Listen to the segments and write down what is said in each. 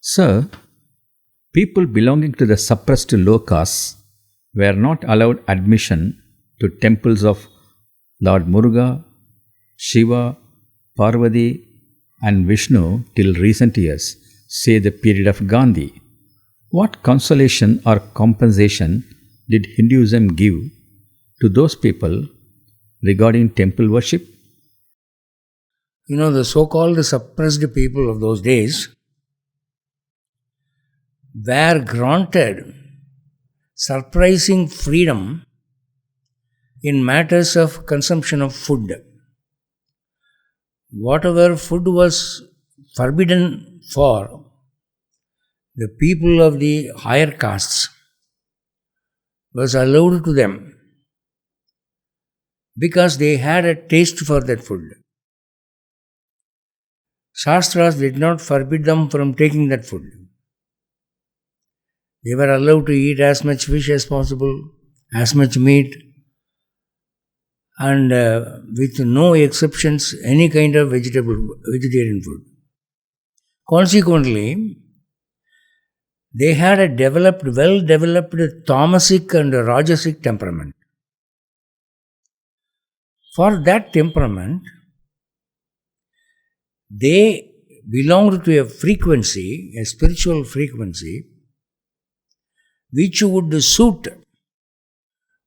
Sir, people belonging to the suppressed low castes were not allowed admission to temples of Lord Muruga, Shiva, Parvati and Vishnu till recent years, say the period of Gandhi. What consolation or compensation did Hinduism give to those people regarding temple worship? The so-called suppressed people of those days were granted surprising freedom in matters of consumption of food. Whatever food was forbidden for the people of the higher castes was allowed to them because they had a taste for that food. Shastras did not forbid them from taking that food. They were allowed to eat as much fish as possible, as much meat, and with no exceptions, any kind of vegetarian food. Consequently, they had a well-developed tamasic and rajasic temperament. For that temperament, they belonged to a frequency, a spiritual frequency, which would suit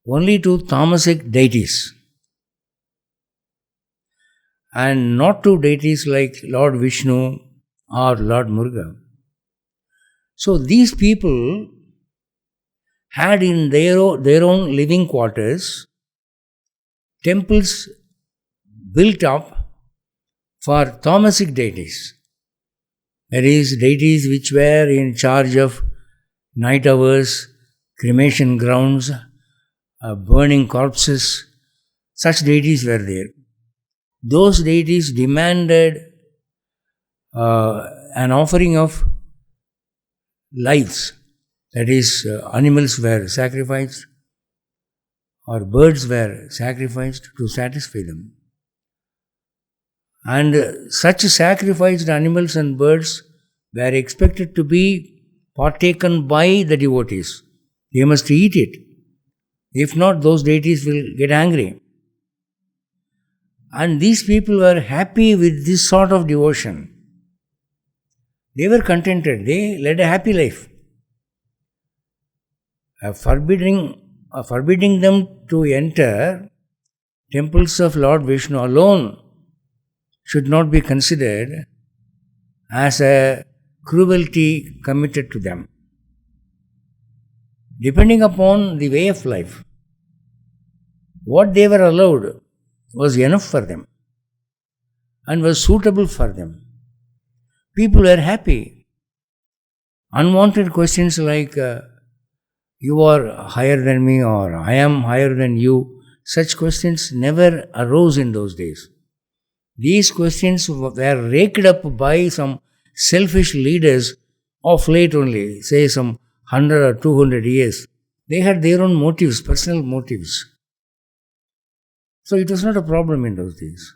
only to tamasic deities and not to deities like Lord Vishnu or Lord Muruga. So these people had in their own living quarters temples built up for tamasic deities. That is, deities which were in charge of night hours, cremation grounds, burning corpses. Such deities were there. Those deities demanded an offering of lives. That is, animals were sacrificed or birds were sacrificed to satisfy them. And such sacrificed animals and birds were expected to be partaken by the devotees. They must eat it. If not, those deities will get angry. And these people were happy with this sort of devotion. They were contented. They led a happy life. Forbidding them to enter temples of Lord Vishnu alone should not be considered as a cruelty committed to them. Depending upon the way of life, what they were allowed was enough for them and was suitable for them. People were happy. Unwanted questions like, you are higher than me or I am higher than you, such questions never arose in those days. These questions were raked up by some selfish leaders of late only, say some 100 or 200 years. They had their own motives, personal motives. So it was not a problem in those days.